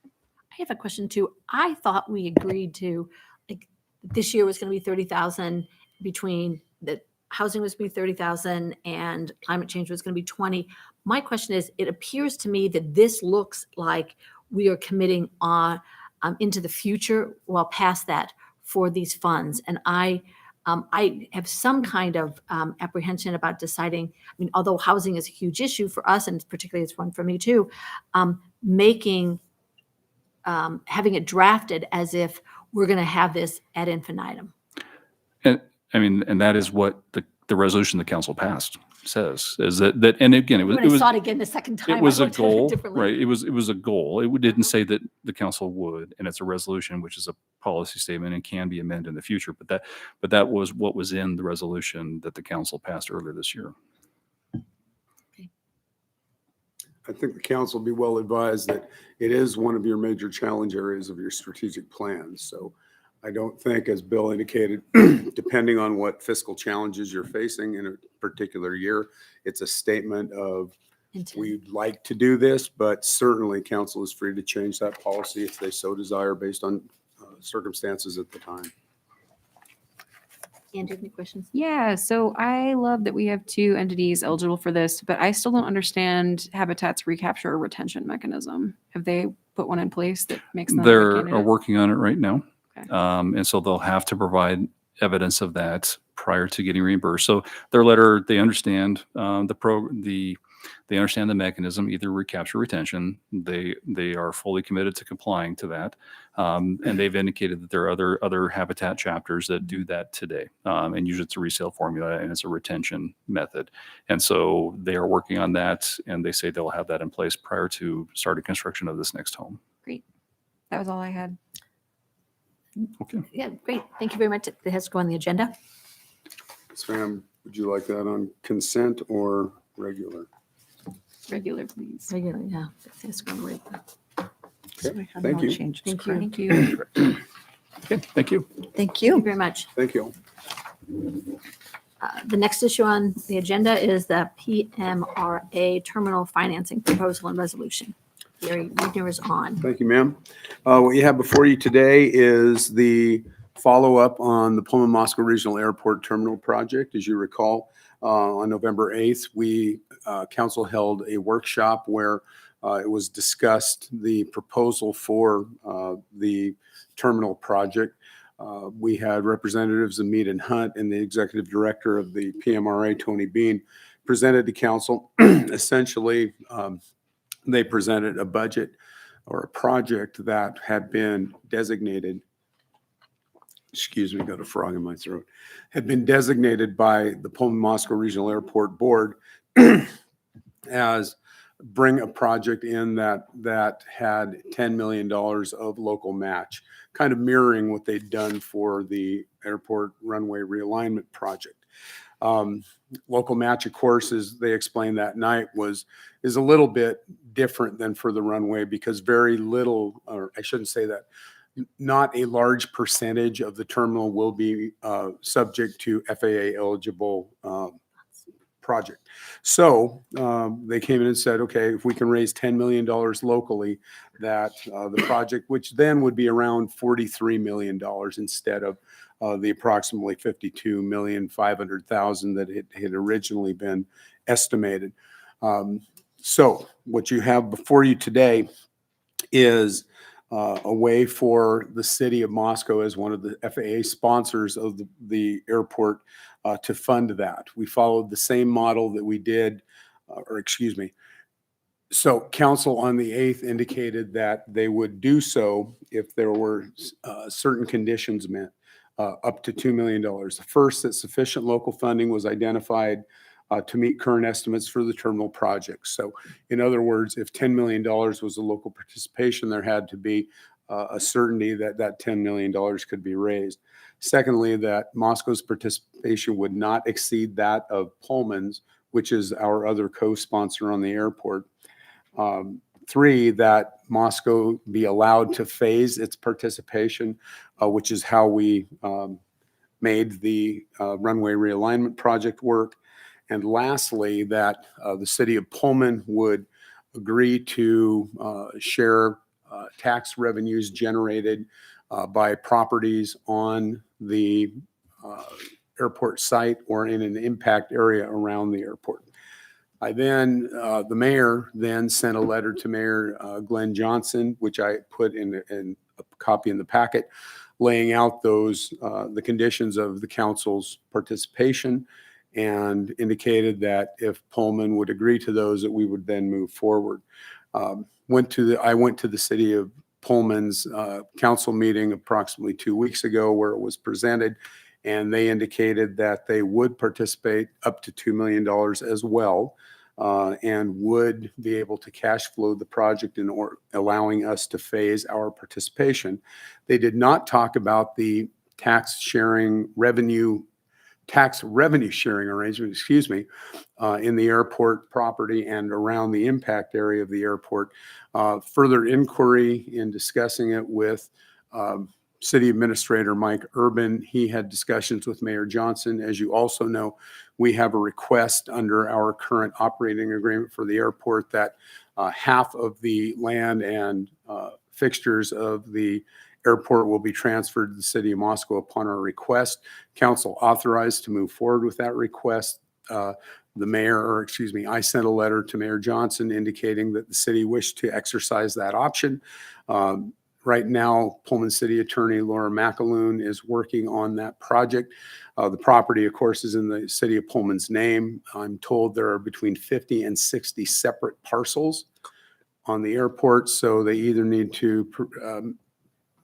I have a question too. I thought we agreed to, like, this year was going to be 30,000 between the housing was going to be 30,000 and climate change was going to be 20. My question is, it appears to me that this looks like we are committing on into the future, well past that, for these funds. And I have some kind of apprehension about deciding, I mean, although housing is a huge issue for us, and particularly it's one for me too, having it drafted as if we're going to have this ad infinitum. And that is what the resolution the council passed says, is that and again, When I saw it again the second time, it was I a looked at it goal, differently. right? It was a goal. It didn't say that the council would, and it's a resolution, which is a policy statement and can be amended in the future. But that was what was in the resolution that the council passed earlier this year. I think the council will be well advised that it is one of your major challenge areas of your strategic plan. So I don't think, as Bill indicated, depending on what fiscal challenges you're facing in a particular year, it's a statement of we'd like to do this, but certainly council is free to change that policy if they so desire based on circumstances at the time. Ann, do you have any questions? Yeah, so I love that we have 2 entities eligible for this, but I still don't understand Habitat's recapture or retention mechanism. Have they put one in place that makes them a They're candidate? working on it right now. Okay. And so they'll have to provide evidence of that prior to getting reimbursed. So their letter, they understand they understand the mechanism, either recapture or retention. They are fully committed to complying to that. And they've indicated that there are other Habitat chapters that do that today. And usually it's a resale formula and it's a retention method. And so they are working on that, and they say they'll have that in place prior to starting construction of this next home. Great. That was all I had. Okay. Yeah, great. Thank you very much. It has to go on the agenda. Sam, would you like that on consent or regular? Regular, please. Regularly, yeah. It has to go on the regular. So we have Thank no you. changes, Thank you. correct? Thank you. Okay, thank you. Thank Thank you you. very much. Thank you. The next issue on the agenda is the PMRA terminal financing proposal and resolution. Gary Reader is on. Thank you, ma'am. What you have before you today is the follow-up on the Pullman Moscow Regional Airport Terminal Project. As you recall, on November 8th, council held a workshop where it was discussed the proposal for the terminal project. We had representatives of Mead and Hunt and the executive director of the PMRA, Tony Bean, presented to council. Essentially, they presented a budget or a project that had been designated, excuse me, got a frog in my throat, had been designated by the Pullman Moscow Regional Airport Board as bring a project in that had $10 million of local match, kind of mirroring what they'd done for the airport runway realignment project. Local match, of course, as they explained that night, is a little bit different than for the runway because very little, or I shouldn't say that, not a large percentage of the terminal will be subject to FAA eligible project. So they came in and said, okay, if we can raise $10 million locally, that the project, which then would be around $43 million instead of the approximately $52,500,000 that it had originally been estimated. So what you have before you today is a way for the city of Moscow as one of the FAA sponsors of the airport to fund that. We followed the same model that we did, so council on the 8th indicated that they would do so if there were certain conditions met, up to $2 million. The first, that sufficient local funding was identified to meet current estimates for the terminal project. So in other words, if $10 million was the local participation, there had to be a certainty that that $10 million could be raised. Secondly, that Moscow's participation would not exceed that of Pullman's, which is our other co-sponsor on the airport. 3, that Moscow be allowed to phase its participation, which is how we made the runway realignment project work. And lastly, that the city of Pullman would agree to share tax revenues generated by properties on the airport site or in an impact area around the airport. The mayor then sent a letter to Mayor Glenn Johnson, which I put in a copy in the packet, laying out the conditions of the council's participation, and indicated that if Pullman would agree to those, that we would then move forward. I went to the city of Pullman's council meeting approximately 2 weeks ago where it was presented, and they indicated that they would participate up to $2 million as well, and would be able to cash flow the project allowing us to phase our participation. They did not talk about the tax revenue sharing arrangement, in the airport property and around the impact area of the airport. Further inquiry in discussing it with City Administrator Mike Urban. He had discussions with Mayor Johnson. As you also know, we have a request under our current operating agreement for the airport that half of the land and fixtures of the airport will be transferred to the city of Moscow upon our request. Council authorized to move forward with that request. I sent a letter to Mayor Johnson indicating that the city wished to exercise that option. Right now, Pullman City Attorney Laura McAloon is working on that project. The property, of course, is in the city of Pullman's name. I'm told there are between 50 and 60 separate parcels on the airport, so they either need to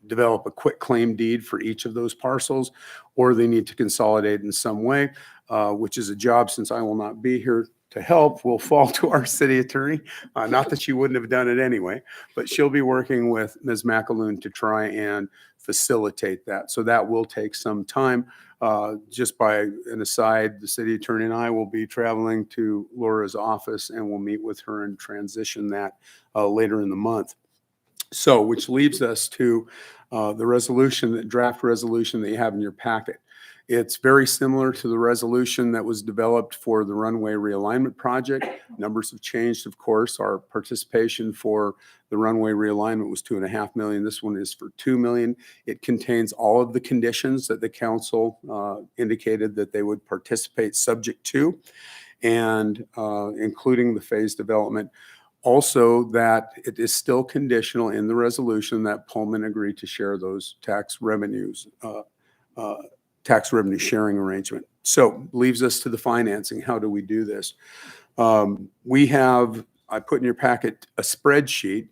develop a quick claim deed for each of those parcels, or they need to consolidate in some way. which is a job, since I will not be here to help, will fall to our city attorney. Not that she wouldn't have done it anyway, but she'll be working with Ms. McAloon to try and facilitate that. So that will take some time. Just by an aside, the city attorney and I will be traveling to Laura's office and we'll meet with her and transition that later in the month. So, which leaves us to the resolution, the draft resolution that you have in your packet. It's very similar to the resolution that was developed for the runway realignment project. Numbers have changed, of course. Our participation for the runway realignment was $2.5 million. This one is for $2 million. It contains all of the conditions that the council indicated that they would participate subject to, and including the phase development. Also, that it is still conditional in the resolution that Pullman agreed to share those tax revenues, tax revenue sharing arrangement. So leaves us to the financing. How do we do this? I put in your packet a spreadsheet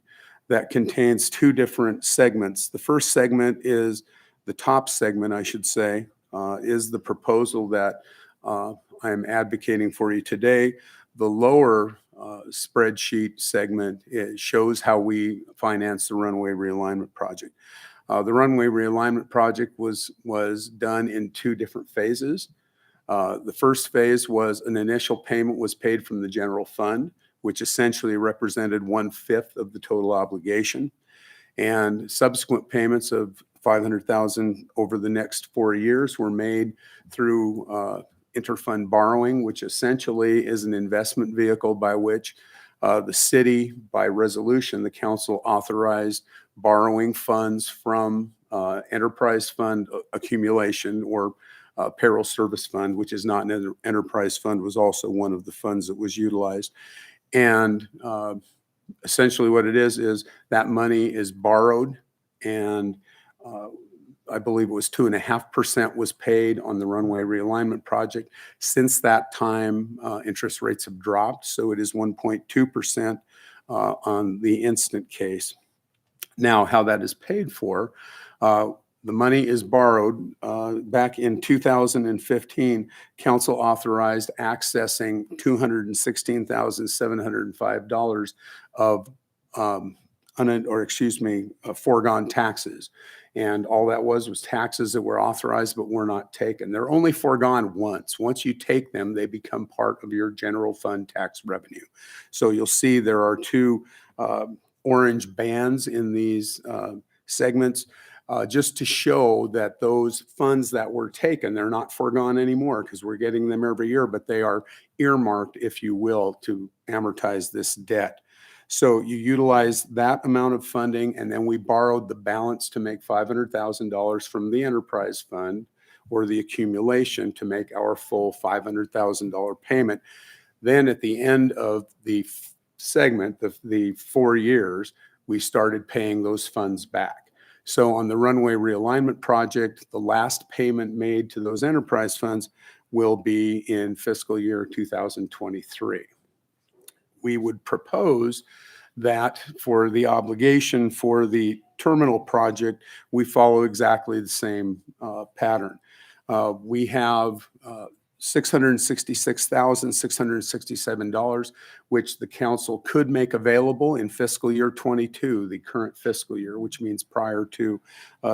that contains two different segments. The first segment is the top segment, I should say, is the proposal that I am advocating for you today. The lower spreadsheet segment, it shows how we finance the runway realignment project. The runway realignment project was done in two different phases. The first phase was an initial payment was paid from the general fund, which essentially represented 1/5 of the total obligation. And subsequent payments of $500,000 over the next 4 years were made through interfund borrowing, which essentially is an investment vehicle by which the city, by resolution, the council authorized borrowing funds from enterprise fund accumulation, or payroll service fund, which is not an enterprise fund, was also one of the funds that was utilized. And essentially what it is that money is borrowed, and I believe it was 2.5% was paid on the runway realignment project. Since that time, interest rates have dropped, so it is 1.2% on the instant case. Now, how that is paid for, the money is borrowed. Back in 2015, council authorized accessing $216,705 of foregone taxes. And all that was taxes that were authorized but were not taken. They're only foregone once. Once you take them, they become part of your general fund tax revenue. So you'll see there are two orange bands in these segments, just to show that those funds that were taken, they're not foregone anymore because we're getting them every year, but they are earmarked, if you will, to amortize this debt. So you utilize that amount of funding, and then we borrowed the balance to make $500,000 from the enterprise fund or the accumulation to make our full $500,000 payment. Then at the end of the segment, the 4 years, we started paying those funds back. So on the runway realignment project, the last payment made to those enterprise funds will be in fiscal year 2023. We would propose that for the obligation for the terminal project, we follow exactly the same pattern. We have $666,667, which the council could make available in fiscal year 22, the current fiscal year, which means prior to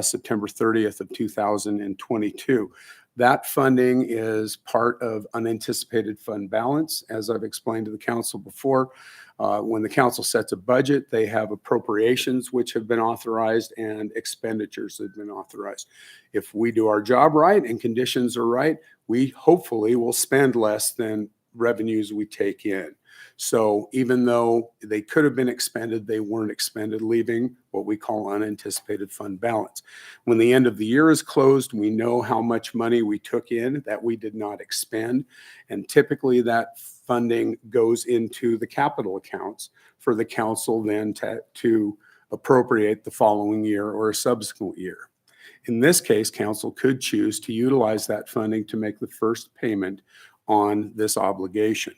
September 30th of 2022. That funding is part of unanticipated fund balance. As I've explained to the council before, when the council sets a budget, they have appropriations which have been authorized and expenditures that have been authorized. If we do our job right and conditions are right, we hopefully will spend less than revenues we take in. So even though they could have been expended, they weren't expended, leaving what we call unanticipated fund balance. When the end of the year is closed, we know how much money we took in that we did not expend. And typically that funding goes into the capital accounts for the council then to appropriate the following year or a subsequent year. In this case, council could choose to utilize that funding to make the first payment on this obligation.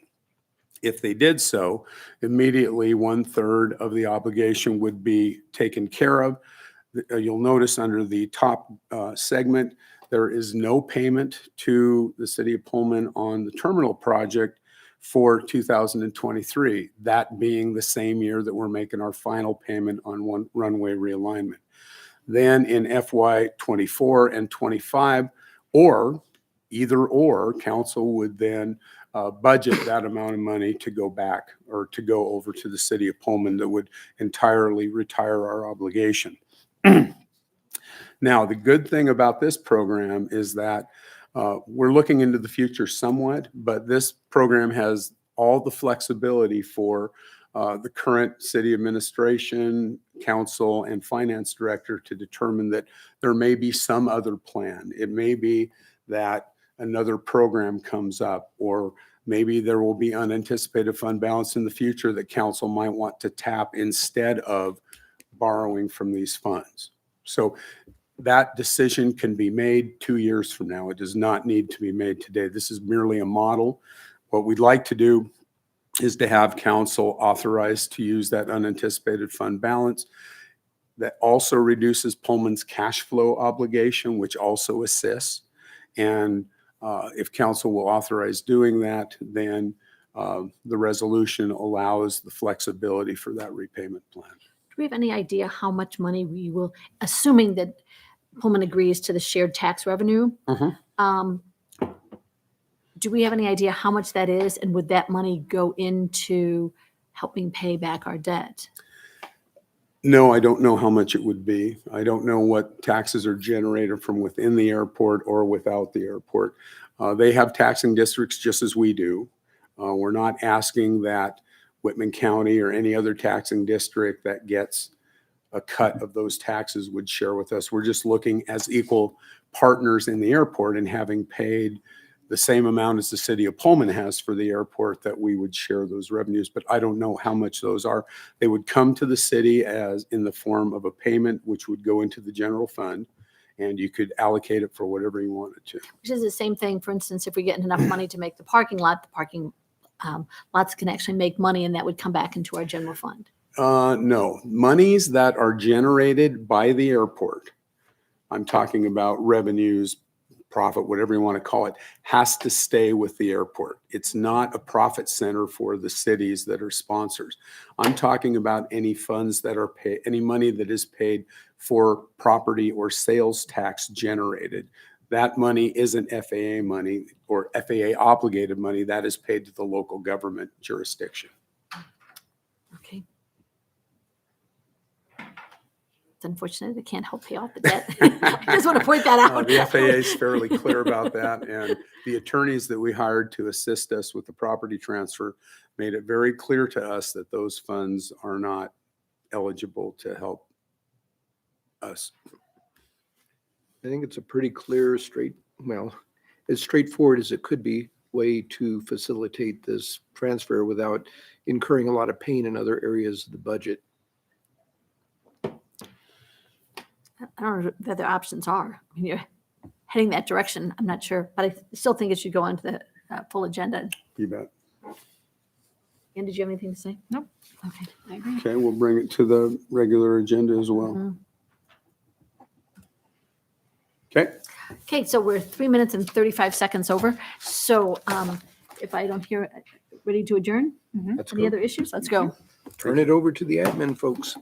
If they did so, immediately 1/3 of the obligation would be taken care of. You'll notice under the top segment, There is no payment to the city of Pullman on the terminal project for 2023, that being the same year that we're making our final payment on one runway realignment. Then in FY '24 and '25, or either or, council would then budget that amount of money to go back or to go over to the city of Pullman that would entirely retire our obligation. Now, the good thing about this program is that we're looking into the future somewhat, but this program has all the flexibility for the current city administration, council, and finance director to determine that there may be some other plan. It may be that another program comes up, or maybe there will be unanticipated fund balance in the future that council might want to tap instead of borrowing from these funds. So that decision can be made 2 years from now. It does not need to be made today. This is merely a model. What we'd like to do is to have council authorized to use that unanticipated fund balance. That also reduces Pullman's cash flow obligation, which also assists. And if council will authorize doing that, then the resolution allows the flexibility for that repayment plan. Do we have any idea how much money we will, assuming that Pullman agrees to the shared tax revenue? Do we have any idea how much that is, and would that money go into helping pay back our debt? No, I don't know how much it would be. I don't know what taxes are generated from within the airport or without the airport. They have taxing districts just as we do. We're not asking that Whitman County or any other taxing district that gets a cut of those taxes would share with us. We're just looking as equal partners in the airport, and having paid the same amount as the city of Pullman has for the airport, that we would share those revenues. But I don't know how much those are. They would come to the city as in the form of a payment, which would go into the general fund, and you could allocate it for whatever you wanted to. Which is the same thing, for instance, if we get enough money to make the parking lot, the parking lots can actually make money, and that would come back into our general fund. No, monies that are generated by the airport, I'm talking about revenues, profit, whatever you want to call it, has to stay with the airport. It's not a profit center for the cities that are sponsors. I'm talking about any funds that are paid, any money that is paid for property or sales tax generated. That money isn't FAA money or FAA obligated money. That is paid to the local government jurisdiction. Okay. It's unfortunate they can't help pay off the debt. I just want to point that out. The FAA is fairly clear about that, and the attorneys that we hired to assist us with the property transfer made it very clear to us that those funds are not eligible to help us. I think it's a pretty clear, as straightforward as it could be, way to facilitate this transfer without incurring a lot of pain in other areas of the budget. I don't know what the other options are. I mean, you're heading that direction. I'm not sure, but I still think it should go onto the full agenda. You bet. Ann, did you have anything to say? Nope. Okay. I agree. Okay, we'll bring it to the regular agenda as well. Mhm. Okay. Okay, so we're 3 minutes and 35 seconds over. So if I don't hear, ready to adjourn? Let's Any go. other issues? Let's go. Turn it over to the admin folks.